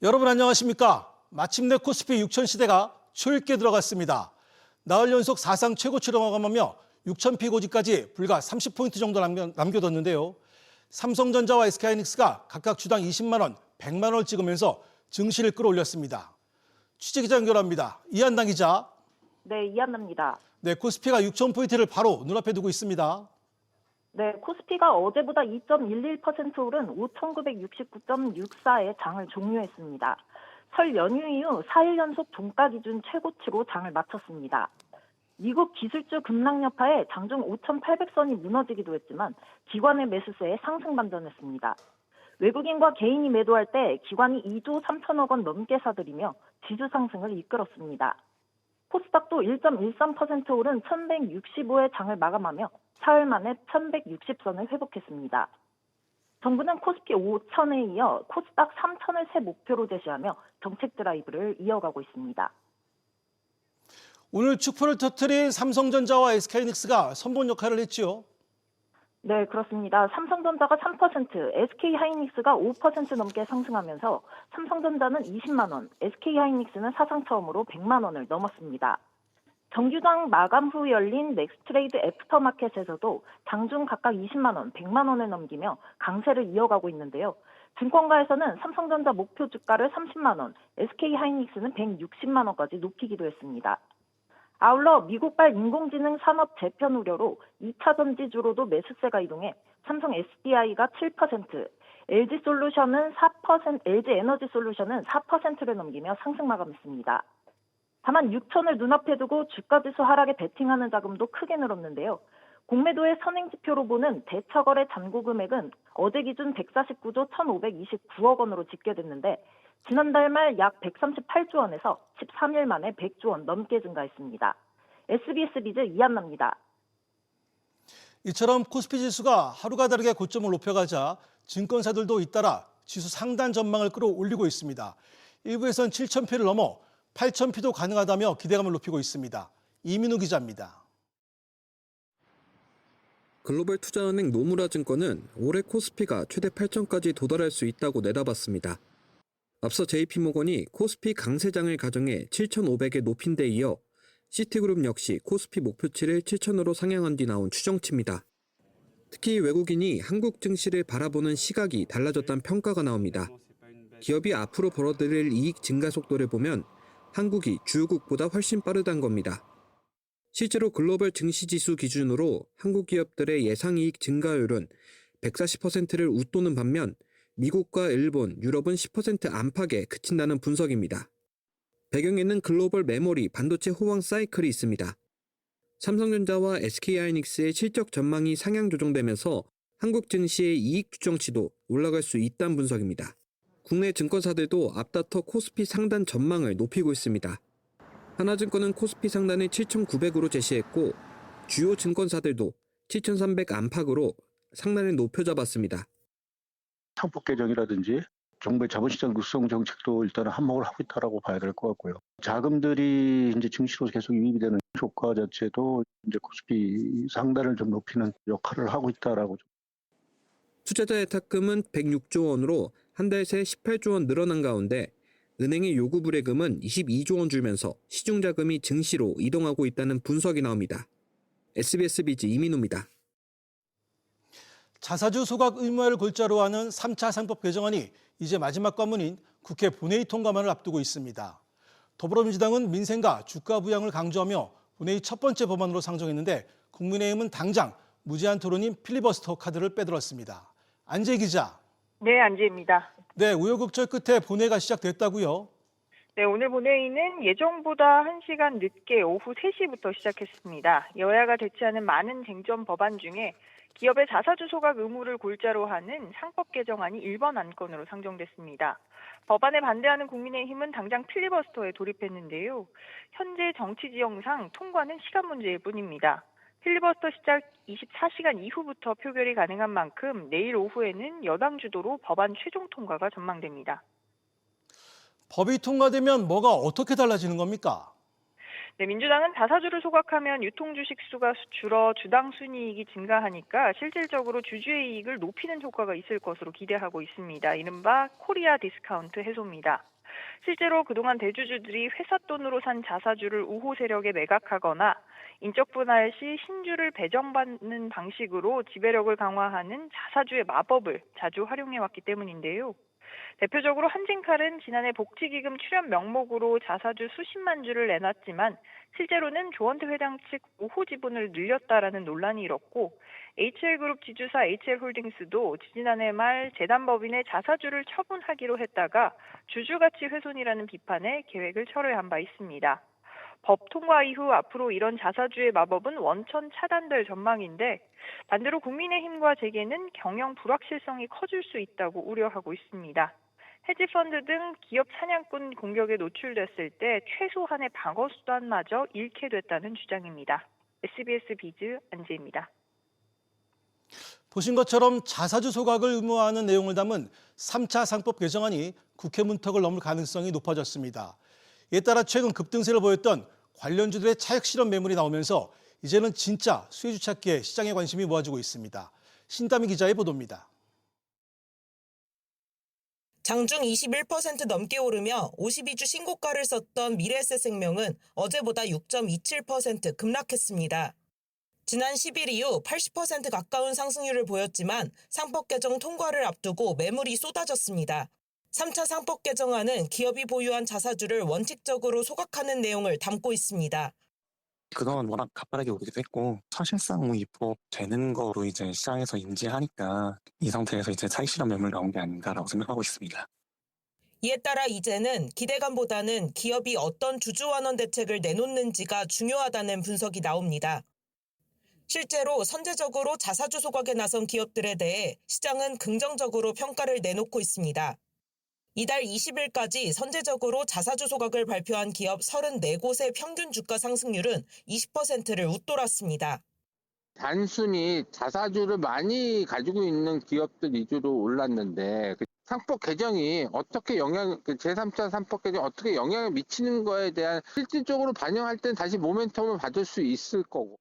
여러분 안녕하십니까? 마침내 코스피 6천 시대가 초읽기에 들어갔습니다. 나흘 연속 사상 최고치를 마감하며 6천 피고지까지 불과 30포인트 정도 남겨뒀는데요. 삼성전자와 SK하이닉스가 각각 주당 20만 원, 100만 원을 찍으면서 증시를 끌어올렸습니다. 취재기자 연결합니다. 이한당 기자. 네, 이한나입니다. 네, 코스피가 6천 포인트를 바로 눈앞에 두고 있습니다. 네, 코스피가 어제보다 2.11% 오른 5,969.64의 장을 종료했습니다. 설 연휴 이후 4일 연속 종가 기준 최고치로 장을 마쳤습니다. 미국 기술주 급락 여파에 장중 5,800선이 무너지기도 했지만 기관의 매수세에 상승 반전했습니다. 외국인과 개인이 매도할 때 기관이 2조 3천억 원 넘게 사들이며 지수 상승을 이끌었습니다. 코스닥도 1.13% 오른 1,165의 장을 마감하며 사흘 만에 1,160선을 회복했습니다. 정부는 코스피 5천에 이어 코스닥 3천을 새 목표로 제시하며 정책 드라이브를 이어가고 있습니다. 오늘 축포를 터뜨린 삼성전자와 SK하이닉스가 선봉 역할을 했지요. 네, 그렇습니다. 삼성전자가 3%, SK하이닉스가 5% 넘게 상승하면서 삼성전자는 20만 원, SK하이닉스는 사상 처음으로 100만 원을 넘었습니다. 정규장 마감 후 열린 넥스트레이드 애프터마켓에서도 장중 각각 20만 원, 100만 원을 넘기며 강세를 이어가고 있는데요. 증권가에서는 삼성전자 목표 주가를 30만 원, SK하이닉스는 160만 원까지 높이기도 했습니다. 아울러 미국발 인공지능 산업 재편 우려로 2차 전지주로도 매수세가 이동해 삼성 SDI가 7%, LG 에너지 솔루션은 4%를 넘기며 상승 마감했습니다. 다만 6천을 눈앞에 두고 주가지수 하락에 베팅하는 자금도 크게 늘었는데요. 공매도의 선행지표로 보는 대처거래 잔고 금액은 어제 기준 149조 1,529억 원으로 집계됐는데 지난달 말 약 138조 원에서 13일 만에 100조 원 넘게 증가했습니다. SBS 비즈 이한나입니다. 이처럼 코스피 지수가 하루가 다르게 고점을 높여가자 증권사들도 잇따라 지수 상단 전망을 끌어올리고 있습니다. 일부에선 7,000피를 넘어 8,000피도 가능하다며 기대감을 높이고 있습니다. 이민우 기자입니다. 글로벌 투자은행 노무라 증권은 올해 코스피가 최대 8,000까지 도달할 수 있다고 내다봤습니다. 앞서 JP모건이 코스피 강세장을 가정해 7,500에 높인 데 이어 시티그룹 역시 코스피 목표치를 7,000으로 상향한 뒤 나온 추정치입니다. 특히 외국인이 한국 증시를 바라보는 시각이 달라졌다는 평가가 나옵니다. 기업이 앞으로 벌어들일 이익 증가 속도를 보면 한국이 주요국보다 훨씬 빠르다는 겁니다. 실제로 글로벌 증시지수 기준으로 한국 기업들의 예상이익 증가율은 140%를 웃도는 반면 미국과 일본, 유럽은 10% 안팎에 그친다는 분석입니다. 배경에는 글로벌 메모리, 반도체 호황 사이클이 있습니다. 삼성전자와 SK하이닉스의 실적 전망이 상향 조정되면서 한국 증시의 이익 추정치도 올라갈 수 있다는 분석입니다. 국내 증권사들도 앞다퉈 코스피 상단 전망을 높이고 있습니다. 하나증권은 코스피 상단을 7,900으로 제시했고 주요 증권사들도 7,300 안팎으로 상단을 높여 잡았습니다. 상법 개정이라든지 정부의 자본시장 육성 정책도 일단은 한몫을 하고 있다라고 봐야 될 것 같고요. 자금들이 이제 증시로 계속 유입이 되는 효과 자체도 이제 코스피 상단을 좀 높이는 역할을 하고 있다라고. 투자자의 탁금은 106조 원으로 한 달 새 18조 원 늘어난 가운데 은행의 요구 불예금은 22조 원 줄면서 시중 자금이 증시로 이동하고 있다는 분석이 나옵니다. SBS 비즈 이민우입니다. 자사주 소각 의무화를 골자로 하는 3차 상법 개정안이 이제 마지막 관문인 국회 본회의 통과만을 앞두고 있습니다. 더불어민주당은 민생과 주가 부양을 강조하며 본회의 첫 번째 법안으로 상정했는데 국민의힘은 당장 무제한 토론인 필리버스터 카드를 빼들었습니다. 안재 기자. 네, 안지혜입니다. 네, 우여곡절 끝에 본회의가 시작됐다고요? 네, 오늘 본회의는 예정보다 1시간 늦게 오후 3시부터 시작했습니다. 여야가 대치하는 많은 쟁점 법안 중에 기업의 자사주 소각 의무를 골자로 하는 상법 개정안이 1번 안건으로 상정됐습니다. 법안에 반대하는 국민의힘은 당장 필리버스터에 돌입했는데요. 현재 정치 지형상 통과는 시간 문제일 뿐입니다. 필리버스터 시작 24시간 이후부터 표결이 가능한 만큼 내일 오후에는 여당 주도로 법안 최종 통과가 전망됩니다. 법이 통과되면 뭐가 어떻게 달라지는 겁니까? 네, 민주당은 자사주를 소각하면 유통주식 수가 줄어 주당 순이익이 증가하니까 실질적으로 주주의 이익을 높이는 효과가 있을 것으로 기대하고 있습니다. 이른바 코리아 디스카운트 해소입니다. 실제로 그동안 대주주들이 회사 돈으로 산 자사주를 우호 세력에 매각하거나 인적 분할 시 신주를 배정받는 방식으로 지배력을 강화하는 자사주의 마법을 자주 활용해왔기 때문인데요. 대표적으로 한진칼은 지난해 복지기금 출연 명목으로 자사주 수십만 주를 내놨지만 실제로는 조원태 회장 측 우호 지분을 늘렸다라는 논란이 일었고 HL그룹 지주사 HL홀딩스도 지난해 말 재단법인의 자사주를 처분하기로 했다가 주주가치 훼손이라는 비판에 계획을 철회한 바 있습니다. 법 통과 이후 앞으로 이런 자사주의 마법은 원천 차단될 전망인데 반대로 국민의힘과 재계는 경영 불확실성이 커질 수 있다고 우려하고 있습니다. 헤지펀드 등 기업 사냥꾼 공격에 노출됐을 때 최소한의 방어 수단마저 잃게 됐다는 주장입니다. SBS 비즈 안지입니다. 보신 것처럼 자사주 소각을 의무화하는 내용을 담은 3차 상법 개정안이 국회 문턱을 넘을 가능성이 높아졌습니다. 이에 따라 최근 급등세를 보였던 관련주들의 차익 실현 매물이 나오면서 이제는 진짜 수혜주 찾기에 시장의 관심이 모아지고 있습니다. 신다미 기자의 보도입니다. 장중 21% 넘게 오르며 52주 신고가를 썼던 미래에셋생명은 어제보다 6.27% 급락했습니다. 지난 10일 이후 80% 가까운 상승률을 보였지만 상법 개정 통과를 앞두고 매물이 쏟아졌습니다. 3차 상법 개정안은 기업이 보유한 자사주를 원칙적으로 소각하는 내용을 담고 있습니다. 그동안 워낙 가파르게 오르기도 했고 사실상 입법되는 거로 이제 시장에서 인지하니까 이 상태에서 이제 차익 실현 매물 나온 게 아닌가라고 생각하고 있습니다. 이에 따라 이제는 기대감보다는 기업이 어떤 주주환원 대책을 내놓는지가 중요하다는 분석이 나옵니다. 실제로 선제적으로 자사주 소각에 나선 기업들에 대해 시장은 긍정적으로 평가를 내놓고 있습니다. 이달 20일까지 선제적으로 자사주 소각을 발표한 기업 34곳의 평균 주가 상승률은 20%를 웃돌았습니다. 단순히 자사주를 많이 가지고 있는 기업들 위주로 올랐는데 상법 개정이 어떻게 제3차 상법 개정이 어떻게 영향을 미치는 거에 대한 실질적으로 반영할 때는 다시 모멘텀을 받을 수 있을 거고.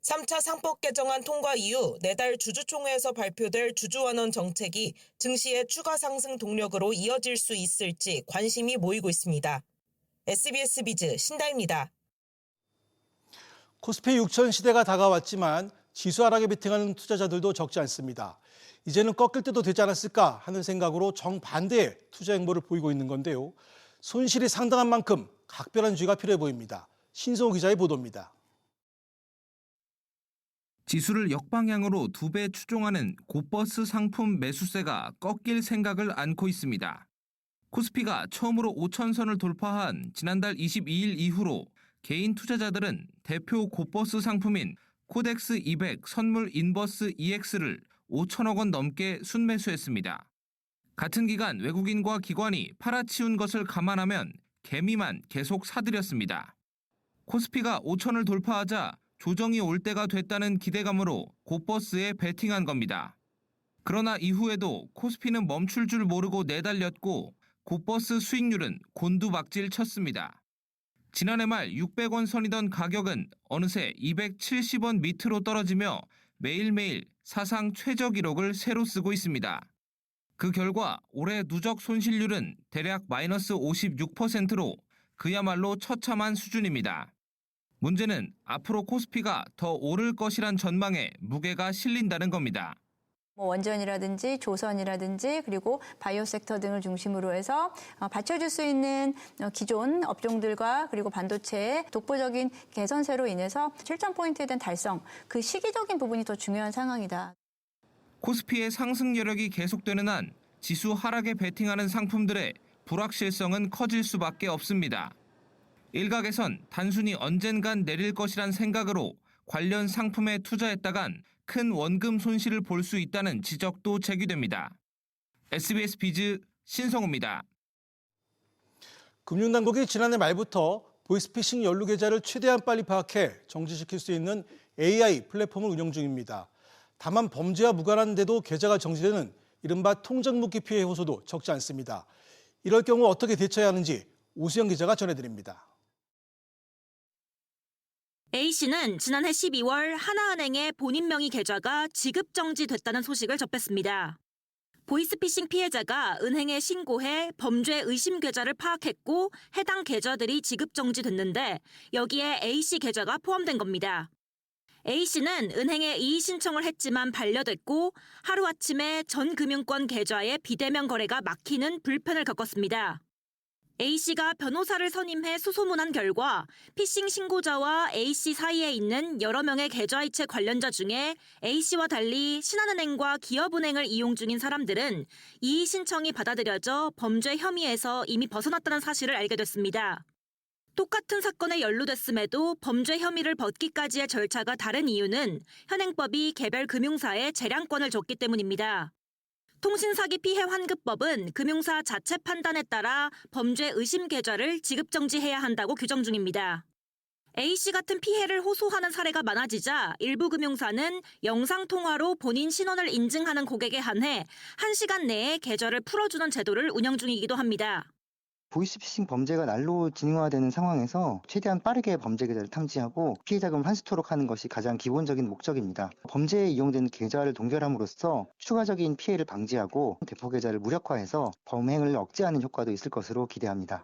3차 상법 개정안 통과 이후 내달 주주총회에서 발표될 주주환원 정책이 증시의 추가 상승 동력으로 이어질 수 있을지 관심이 모이고 있습니다. SBS 비즈 신다입니다. 코스피 6000 시대가 다가왔지만 지수 하락에 베팅하는 투자자들도 적지 않습니다. 이제는 꺾일 때도 되지 않았을까 하는 생각으로 정반대의 투자 행보를 보이고 있는 건데요. 손실이 상당한 만큼 각별한 주의가 필요해 보입니다. 신성호 기자의 보도입니다. 지수를 역방향으로 2배 추종하는 고버스 상품 매수세가 꺾일 생각을 않고 있습니다. 코스피가 처음으로 5천선을 돌파한 지난달 22일 이후로 개인 투자자들은 대표 고버스 상품인 코덱스 200 선물 인버스 EX를 5천억 원 넘게 순매수했습니다. 같은 기간 외국인과 기관이 팔아치운 것을 감안하면 개미만 계속 사들였습니다. 코스피가 5천을 돌파하자 조정이 올 때가 됐다는 기대감으로 고버스에 베팅한 겁니다. 그러나 이후에도 코스피는 멈출 줄 모르고 내달렸고 고버스 수익률은 곤두박질 쳤습니다. 지난해 말 600원 선이던 가격은 어느새 270원 밑으로 떨어지며 매일매일 사상 최저 기록을 새로 쓰고 있습니다. 그 결과 올해 누적 손실률은 대략 마이너스 56%로 그야말로 처참한 수준입니다. 문제는 앞으로 코스피가 더 오를 것이란 전망에 무게가 실린다는 겁니다. 원전이라든지 조선이라든지 그리고 바이오 섹터 등을 중심으로 해서 받쳐줄 수 있는 기존 업종들과 그리고 반도체의 독보적인 개선세로 인해서 7,000포인트에 대한 달성, 그 시기적인 부분이 더 중요한 상황이다. 코스피의 상승 여력이 계속되는 한 지수 하락에 베팅하는 상품들의 불확실성은 커질 수밖에 없습니다. 일각에선 단순히 언젠간 내릴 것이란 생각으로 관련 상품에 투자했다간 큰 원금 손실을 볼 수 있다는 지적도 제기됩니다. SBS 비즈 신성호입니다. 금융당국이 지난해 말부터 보이스피싱 연루 계좌를 최대한 빨리 파악해 정지시킬 수 있는 AI 플랫폼을 운영 중입니다. 다만 범죄와 무관한데도 계좌가 정지되는 이른바 통장묶기 피해 호소도 적지 않습니다. 이럴 경우 어떻게 대처해야 하는지 오수영 기자가 전해드립니다. A씨는 지난해 12월 하나은행의 본인 명의 계좌가 지급 정지됐다는 소식을 접했습니다. 보이스피싱 피해자가 은행에 신고해 범죄 의심 계좌를 파악했고 해당 계좌들이 지급 정지됐는데 여기에 A씨 계좌가 포함된 겁니다. A씨는 은행에 이의 신청을 했지만 반려됐고 하루아침에 전 금융권 계좌의 비대면 거래가 막히는 불편을 겪었습니다. A씨가 변호사를 선임해 수소문한 결과 피싱 신고자와 A씨 사이에 있는 여러 명의 계좌이체 관련자 중에 A씨와 달리 신한은행과 기업은행을 이용 중인 사람들은 이의 신청이 받아들여져 범죄 혐의에서 이미 벗어났다는 사실을 알게 됐습니다. 똑같은 사건에 연루됐음에도 범죄 혐의를 벗기까지의 절차가 다른 이유는 현행법이 개별 금융사에 재량권을 줬기 때문입니다. 통신사기 피해 환급법은 금융사 자체 판단에 따라 범죄 의심 계좌를 지급 정지해야 한다고 규정 중입니다. A씨 같은 피해를 호소하는 사례가 많아지자 일부 금융사는 영상통화로 본인 신원을 인증하는 고객에 한해 1시간 내에 계좌를 풀어주는 제도를 운영 중이기도 합니다. 보이스피싱 범죄가 날로 진화되는 상황에서 최대한 빠르게 범죄 계좌를 탐지하고 피해 자금을 환수토록 하는 것이 가장 기본적인 목적입니다. 범죄에 이용된 계좌를 동결함으로써 추가적인 피해를 방지하고 대포 계좌를 무력화해서 범행을 억제하는 효과도 있을 것으로 기대합니다.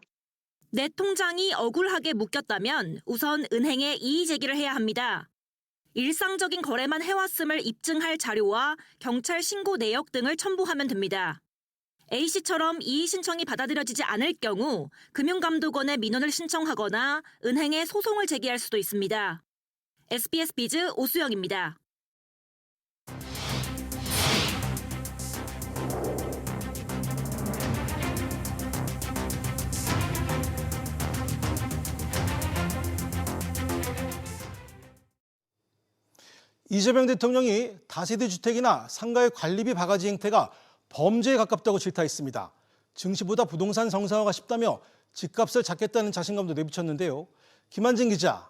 내 통장이 억울하게 묶였다면 우선 은행에 이의 제기를 해야 합니다. 일상적인 거래만 해왔음을 입증할 자료와 경찰 신고 내역 등을 첨부하면 됩니다. A씨처럼 이의 신청이 받아들여지지 않을 경우 금융감독원에 민원을 신청하거나 은행에 소송을 제기할 수도 있습니다. SBS 비즈 오수영입니다. 이재명 대통령이 다세대 주택이나 상가의 관리비 바가지 행태가 범죄에 가깝다고 질타했습니다. 증시보다 부동산 정상화가 쉽다며 집값을 잡겠다는 자신감도 내비쳤는데요. 김한진 기자.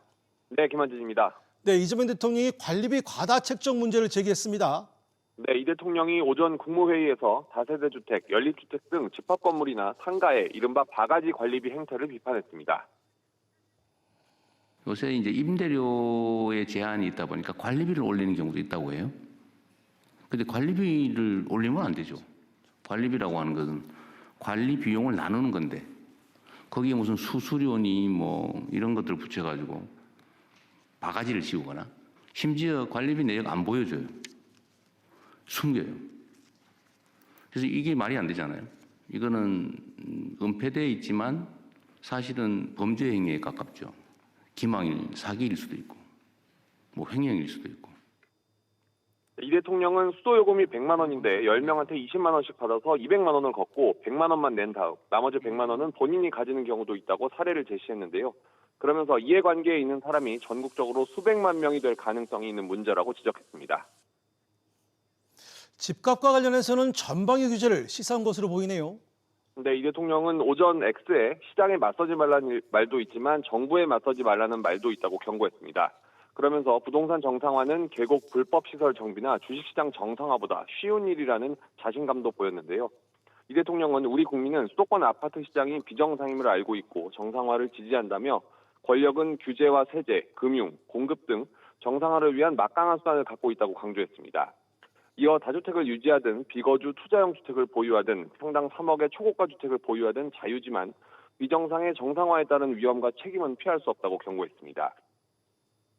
네, 김한진입니다. 네, 이재명 대통령이 관리비 과다 책정 문제를 제기했습니다. 네, 이 대통령이 오전 국무회의에서 다세대 주택, 연립주택 등 집합 건물이나 상가의 이른바 바가지 관리비 행태를 비판했습니다. 요새 이제 임대료에 제한이 있다 보니까 관리비를 올리는 경우도 있다고 해요. 근데 관리비를 올리면 안 되죠. 관리비라고 하는 것은 관리 비용을 나누는 건데 거기에 무슨 수수료니 뭐 이런 것들을 붙여가지고 바가지를 씌우거나 심지어 관리비 내역 안 보여줘요. 숨겨요. 그래서 이게 말이 안 되잖아요. 이거는 은폐되어 있지만 사실은 범죄 행위에 가깝죠. 기망일, 사기일 수도 있고 뭐 횡령일 수도 있고. 이 대통령은 수도요금이 100만 원인데 10명한테 20만 원씩 받아서 200만 원을 걷고 100만 원만 낸 다음 나머지 100만 원은 본인이 가지는 경우도 있다고 사례를 제시했는데요. 그러면서 이해관계에 있는 사람이 전국적으로 수백만 명이 될 가능성이 있는 문제라고 지적했습니다. 집값과 관련해서는 전방위 규제를 시사한 것으로 보이네요. 네, 이 대통령은 오전 X에 시장에 맞서지 말라는 말도 있지만 정부에 맞서지 말라는 말도 있다고 경고했습니다. 그러면서 부동산 정상화는 계곡 불법시설 정비나 주식시장 정상화보다 쉬운 일이라는 자신감도 보였는데요. 이 대통령은 우리 국민은 수도권 아파트 시장이 비정상임을 알고 있고 정상화를 지지한다며 권력은 규제와 세제, 금융, 공급 등 정상화를 위한 막강한 수단을 갖고 있다고 강조했습니다. 이어 다주택을 유지하든 비거주 투자형 주택을 보유하든 평당 3억의 초고가 주택을 보유하든 자유지만 비정상의 정상화에 따른 위험과 책임은 피할 수 없다고 경고했습니다.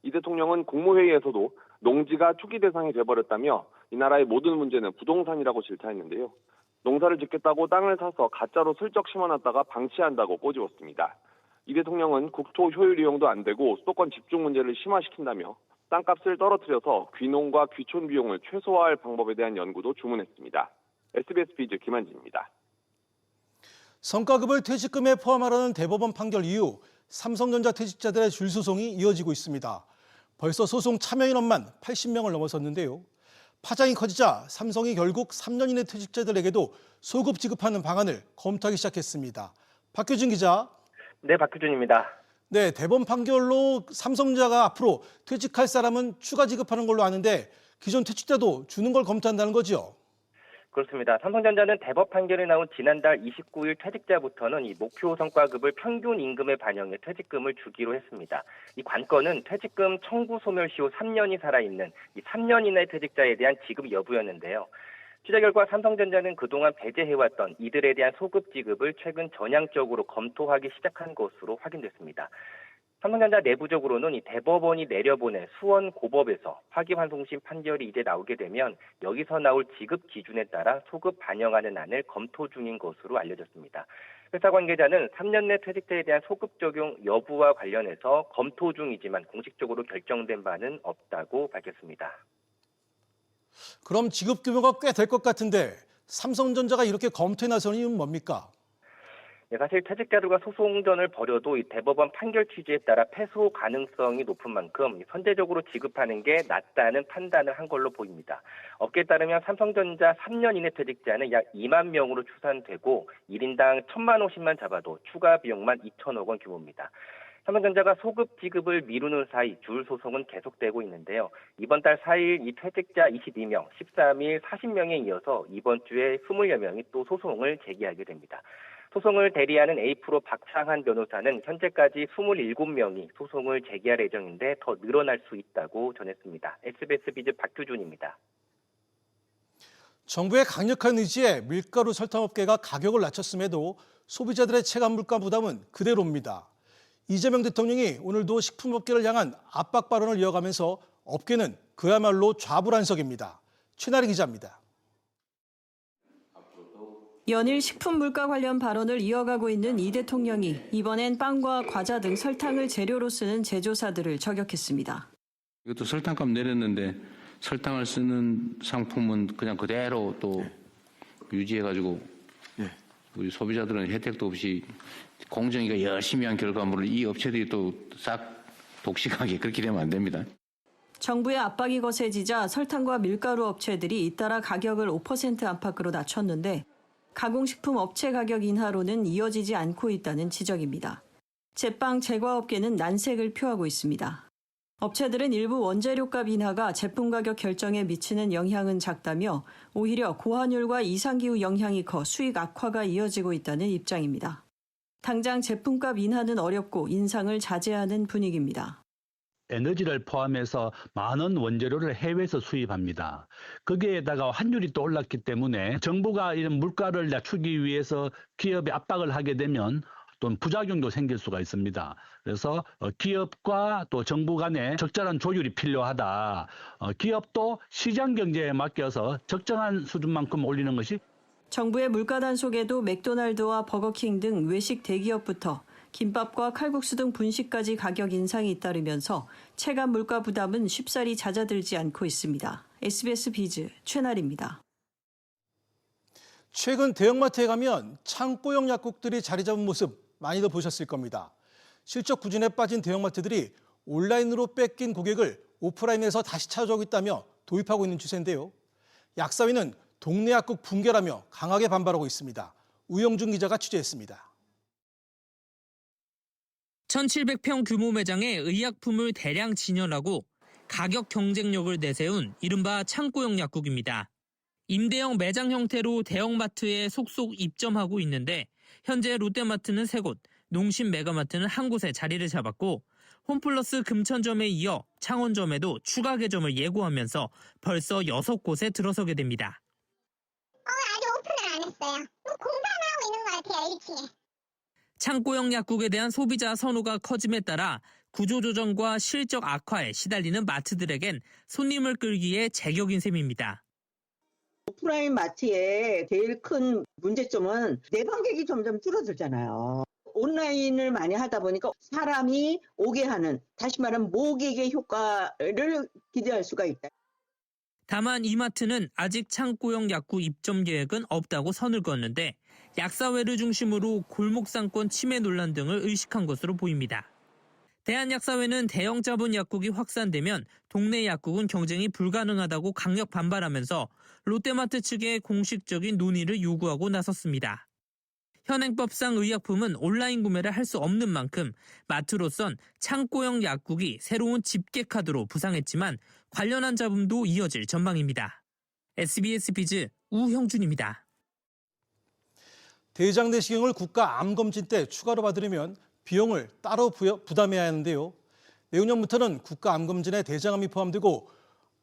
이 대통령은 국무회의에서도 농지가 투기 대상이 돼버렸다며 이 나라의 모든 문제는 부동산이라고 질타했는데요. 농사를 짓겠다고 땅을 사서 가짜로 슬쩍 심어놨다가 방치한다고 꼬집었습니다. 이 대통령은 국토 효율 이용도 안 되고 수도권 집중 문제를 심화시킨다며 땅값을 떨어뜨려서 귀농과 귀촌 비용을 최소화할 방법에 대한 연구도 주문했습니다. SBS 비즈 김한진입니다. 성과급을 퇴직금에 포함하라는 대법원 판결 이후 삼성전자 퇴직자들의 줄 소송이 이어지고 있습니다. 벌써 소송 참여 인원만 80명을 넘어섰는데요. 파장이 커지자 삼성이 결국 3년 이내 퇴직자들에게도 소급 지급하는 방안을 검토하기 시작했습니다. 박규준 기자. 네, 박규준입니다. 네, 대법원 판결로 삼성전자가 앞으로 퇴직할 사람은 추가 지급하는 걸로 아는데 기존 퇴직자도 주는 걸 검토한다는 거죠? 그렇습니다. 삼성전자는 대법 판결이 나온 지난달 29일 퇴직자부터는 이 목표 성과급을 평균 임금에 반영해 퇴직금을 주기로 했습니다. 이 관건은 퇴직금 청구 소멸 시효 3년이 살아있는 이 3년 이내 퇴직자에 대한 지급 여부였는데요. 취재 결과 삼성전자는 그동안 배제해왔던 이들에 대한 소급 지급을 최근 전향적으로 검토하기 시작한 것으로 확인됐습니다. 삼성전자 내부적으로는 이 대법원이 내려보낸 수원 고법에서 파기환송심 판결이 이제 나오게 되면 여기서 나올 지급 기준에 따라 소급 반영하는 안을 검토 중인 것으로 알려졌습니다. 회사 관계자는 3년 내 퇴직자에 대한 소급 적용 여부와 관련해서 검토 중이지만 공식적으로 결정된 바는 없다고 밝혔습니다. 그럼 지급 규모가 꽤 될 것 같은데 삼성전자가 이렇게 검토에 나서는 이유는 뭡니까? 네, 사실 퇴직자들과 소송전을 벌여도 이 대법원 판결 취지에 따라 패소 가능성이 높은 만큼 선제적으로 지급하는 게 낫다는 판단을 한 걸로 보입니다. 업계에 따르면 삼성전자 3년 이내 퇴직자는 약 2만 명으로 추산되고 1인당 1,000만 원씩만 잡아도 추가 비용만 2천억 원 규모입니다. 삼성전자가 소급 지급을 미루는 사이 줄 소송은 계속되고 있는데요. 이번 달 4일 이 퇴직자 22명, 13일 40명에 이어서 이번 주에 20여 명이 또 소송을 제기하게 됩니다. 소송을 대리하는 에이프로 박상한 변호사는 현재까지 27명이 소송을 제기할 예정인데 더 늘어날 수 있다고 전했습니다. SBS 비즈 박규준입니다. 정부의 강력한 의지에 밀가루 설탕업계가 가격을 낮췄음에도 소비자들의 체감 물가 부담은 그대로입니다. 이재명 대통령이 오늘도 식품업계를 향한 압박 발언을 이어가면서 업계는 그야말로 좌불안석입니다. 최나리 기자입니다. 연일 식품 물가 관련 발언을 이어가고 있는 이 대통령이 이번엔 빵과 과자 등 설탕을 재료로 쓰는 제조사들을 저격했습니다. 이것도 설탕값 내렸는데 설탕을 쓰는 상품은 그냥 그대로 또 유지해가지고 우리 소비자들은 혜택도 없이 공정위가 열심히 한 결과물을 이 업체들이 또 싹 독식하게 그렇게 되면 안 됩니다. 정부의 압박이 거세지자 설탕과 밀가루 업체들이 잇따라 가격을 5% 안팎으로 낮췄는데 가공식품 업체 가격 인하로는 이어지지 않고 있다는 지적입니다. 제빵 제과업계는 난색을 표하고 있습니다. 업체들은 일부 원재료값 인하가 제품 가격 결정에 미치는 영향은 작다며 오히려 고환율과 이상기후 영향이 커 수익 악화가 이어지고 있다는 입장입니다. 당장 제품값 인하는 어렵고 인상을 자제하는 분위기입니다. 에너지를 포함해서 많은 원재료를 해외에서 수입합니다. 거기에다가 환율이 또 올랐기 때문에 정부가 이런 물가를 낮추기 위해서 기업에 압박을 하게 되면 또 부작용도 생길 수가 있습니다. 그래서 기업과 또 정부 간에 적절한 조율이 필요하다. 기업도 시장 경제에 맡겨서 적정한 수준만큼 올리는 것이 정부의 물가 단속에도 맥도날드와 버거킹 등 외식 대기업부터 김밥과 칼국수 등 분식까지 가격 인상이 잇따르면서 체감 물가 부담은 쉽사리 잦아들지 않고 있습니다. SBS 비즈 최나리입니다. 최근 대형마트에 가면 창고형 약국들이 자리 잡은 모습 많이들 보셨을 겁니다. 실적 부진에 빠진 대형마트들이 온라인으로 뺏긴 고객을 오프라인에서 다시 찾아오고 있다며 도입하고 있는 추세인데요. 약사회는 동네 약국 붕괴라며 강하게 반발하고 있습니다. 우영준 기자가 취재했습니다. 1,700평 규모 매장에 의약품을 대량 진열하고 가격 경쟁력을 내세운 이른바 창고형 약국입니다. 임대형 매장 형태로 대형마트에 속속 입점하고 있는데 현재 롯데마트는 3곳, 농심 메가마트는 1곳에 자리를 잡았고 홈플러스 금천점에 이어 창원점에도 추가 개점을 예고하면서 벌써 6곳에 들어서게 됩니다. 아직 오픈을 안 했어요. 공사하고 있는 것 같아요, 1층에. 창고형 약국에 대한 소비자 선호가 커짐에 따라 구조조정과 실적 악화에 시달리는 마트들에겐 손님을 끌기에 제격인 셈입니다. 오프라인 마트의 제일 큰 문제점은 내방객이 점점 줄어들잖아요. 온라인을 많이 하다 보니까 사람이 오게 하는, 다시 말하면 모객의 효과를 기대할 수가 있다. 다만 이마트는 아직 창고형 약국 입점 계획은 없다고 선을 그었는데 약사회를 중심으로 골목상권 침해 논란 등을 의식한 것으로 보입니다. 대한약사회는 대형 자본 약국이 확산되면 동네 약국은 경쟁이 불가능하다고 강력 반발하면서 롯데마트 측에 공식적인 논의를 요구하고 나섰습니다. 현행법상 의약품은 온라인 구매를 할 수 없는 만큼 마트로선 창고형 약국이 새로운 집계 카드로 부상했지만 관련한 잡음도 이어질 전망입니다. SBS 비즈 우형준입니다. 대장 내시경을 국가 암검진 때 추가로 받으려면 비용을 따로 부담해야 하는데요. 내후년부터는 국가 암검진에 대장암이 포함되고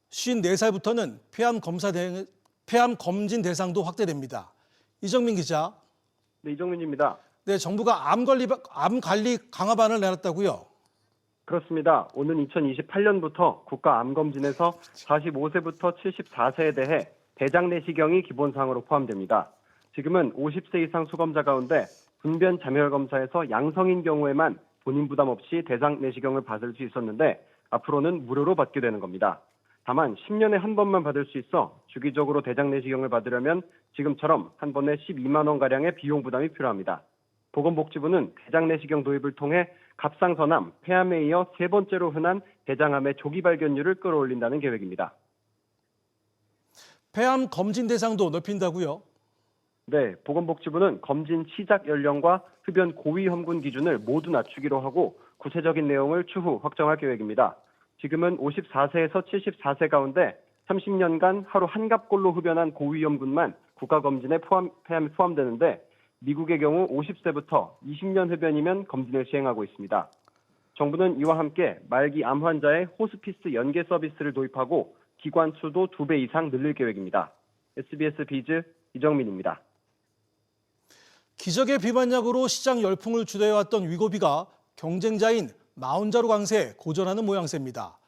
54살부터는 폐암 검진 대상도 확대됩니다. 이정민 기자. 네, 이정민입니다. 네, 정부가 암 관리 강화반을 내놨다고요? 그렇습니다. 오는 2028년부터 국가 암검진에서 45세부터 74세에 대해 대장 내시경이 기본사항으로 포함됩니다. 지금은 50세 이상 수검자 가운데 분변 자멸 검사에서 양성인 경우에만 본인 부담 없이 대장 내시경을 받을 수 있었는데 앞으로는 무료로 받게 되는 겁니다. 다만 10년에 한 번만 받을 수 있어 주기적으로 대장 내시경을 받으려면 지금처럼 한 번에 12만 원가량의 비용 부담이 필요합니다. 보건복지부는 대장 내시경 도입을 통해 갑상선암, 폐암에 이어 세 번째로 흔한 대장암의 조기 발견율을 끌어올린다는 계획입니다. 폐암 검진 대상도 넓힌다고요? 네, 보건복지부는 검진 시작 연령과 흡연 고위험군 기준을 모두 낮추기로 하고 구체적인 내용을 추후 확정할 계획입니다. 지금은 54세에서 74세 가운데 30년간 하루 한갑골로 흡연한 고위험군만 국가검진에 폐암이 포함되는데 미국의 경우 50세부터 20년 흡연이면 검진을 시행하고 있습니다. 정부는 이와 함께 말기 암 환자의 호스피스 연계 서비스를 도입하고 기관 수도 2배 이상 늘릴 계획입니다. SBS 비즈 이정민입니다. 기적의 비만약으로 시장 열풍을 주도해왔던 위고비가 경쟁자인 마운자로 강세에 고전하는 모양새입니다.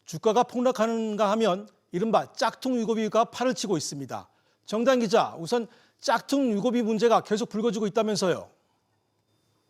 주가가 폭락하는가 하면 이른바 짝퉁 위고비가 팔을 치고 있습니다. 정단 기자, 우선 짝퉁 위고비 문제가 계속 불거지고 있다면서요.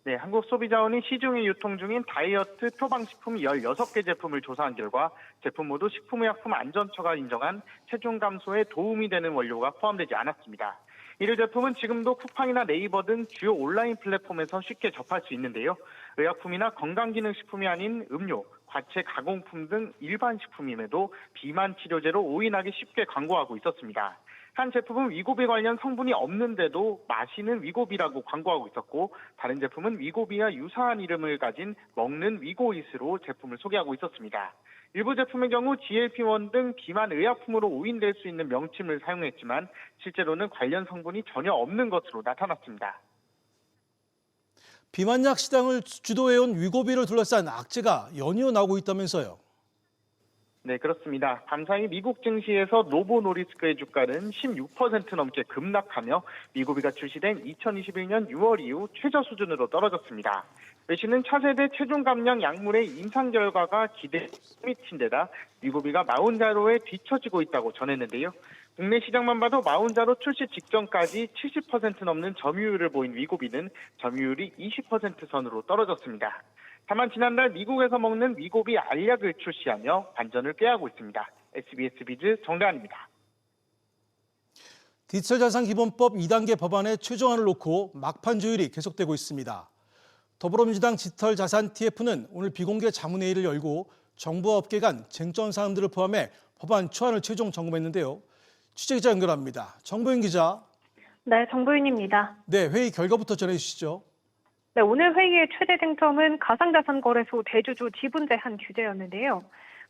네, 한국소비자원이 시중에 유통 중인 다이어트 표방식품 16개 제품을 조사한 결과 제품 모두 식품의약품안전처가 인정한 체중 감소에 도움이 되는 원료가 포함되지 않았습니다. 이들 제품은 지금도 쿠팡이나 네이버 등 주요 온라인 플랫폼에서 쉽게 접할 수 있는데요. 의약품이나 건강기능식품이 아닌 음료, 과채 가공품 등 일반 식품임에도 비만 치료제로 오인하기 쉽게 광고하고 있었습니다. 한 제품은 위고비 관련 성분이 없는데도 마시는 위고비라고 광고하고 있었고 다른 제품은 위고비와 유사한 이름을 가진 먹는 위고잇으로 제품을 소개하고 있었습니다. 일부 제품의 경우 GLP-1 등 비만 의약품으로 오인될 수 있는 명칭을 사용했지만 실제로는 관련 성분이 전혀 없는 것으로 나타났습니다. 비만약 시장을 주도해온 위고비를 둘러싼 악재가 연이어 나오고 있다면서요. 네, 그렇습니다. 밤사이 미국 증시에서 노보 노리스크의 주가는 16% 넘게 급락하며 위고비가 출시된 2021년 6월 이후 최저 수준으로 떨어졌습니다. 외신은 차세대 체중 감량 약물의 임상 결과가 기대에 미친 데다 위고비가 마운자로에 뒤처지고 있다고 전했는데요. 국내 시장만 봐도 마운자로 출시 직전까지 70% 넘는 점유율을 보인 위고비는 점유율이 20% 선으로 떨어졌습니다. 다만 지난달 미국에서 먹는 위고비 알약을 출시하며 반전을 꾀하고 있습니다. SBS 비즈 정대한입니다. 디지털자산기본법 2단계 법안의 최종안을 놓고 막판 조율이 계속되고 있습니다. 더불어민주당 디지털자산 TF는 오늘 비공개 자문회의를 열고 정부와 업계 간 쟁점 사항들을 포함해 법안 초안을 최종 점검했는데요. 취재기자 연결합니다. 정보윤 기자. 네, 정보윤입니다. 네, 회의 결과부터 전해주시죠. 네, 오늘 회의의 최대 쟁점은 가상자산 거래소 대주주 지분 제한 규제였는데요.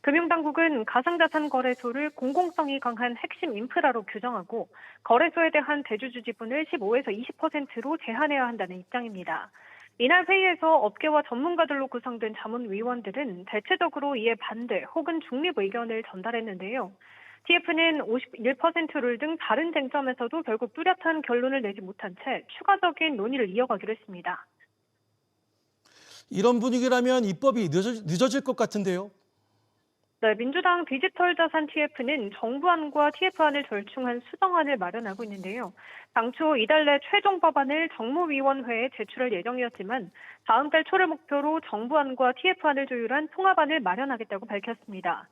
금융당국은 가상자산 거래소를 공공성이 강한 핵심 인프라로 규정하고 거래소에 대한 대주주 지분을 15에서 20%로 제한해야 한다는 입장입니다. 이날 회의에서 업계와 전문가들로 구성된 자문위원들은 대체적으로 이에 반대 혹은 중립 의견을 전달했는데요. TF는 51%룰 등 다른 쟁점에서도 결국 뚜렷한 결론을 내지 못한 채 추가적인 논의를 이어가기로 했습니다. 이런 분위기라면 입법이 늦어질 것 같은데요. 네, 민주당 디지털자산 TF는 정부안과 TF안을 절충한 수정안을 마련하고 있는데요. 당초 이달 내 최종 법안을 정무위원회에 제출할 예정이었지만 다음 달 초를 목표로 정부안과 TF안을 조율한 통합안을 마련하겠다고 밝혔습니다.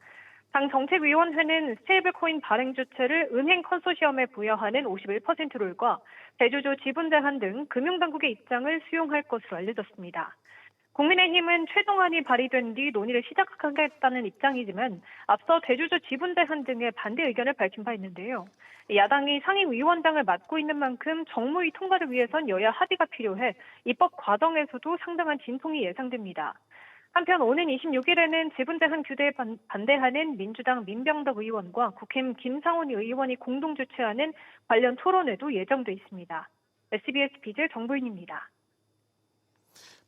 당 정책위원회는 스테이블코인 발행 주체를 은행 컨소시엄에 부여하는 51%룰과 대주주 지분 제한 등 금융당국의 입장을 수용할 것으로 알려졌습니다. 국민의힘은 최종안이 발의된 뒤 논의를 시작하겠다는 입장이지만 앞서 대주주 지분 제한 등의 반대 의견을 밝힌 바 있는데요. 야당이 상임위원장을 맡고 있는 만큼 정무위 통과를 위해선 여야 합의가 필요해 입법 과정에서도 상당한 진통이 예상됩니다. 한편 오는 26일에는 재분대한 규제에 반대하는 민주당 민병덕 의원과 국힘 김상훈 의원이 공동 주최하는 관련 토론회도 예정돼 있습니다. SBS 비제 정보인입니다.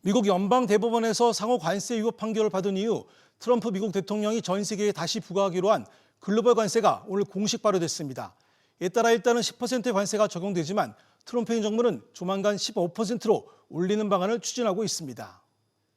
미국 연방대법원에서 상호 관세 위법 판결을 받은 이후 트럼프 미국 대통령이 전 세계에 다시 부과하기로 한 글로벌 관세가 오늘 공식 발효됐습니다. 이에 따라 일단은 10%의 관세가 적용되지만 트럼프 행정부는 조만간 15%로 올리는 방안을 추진하고 있습니다.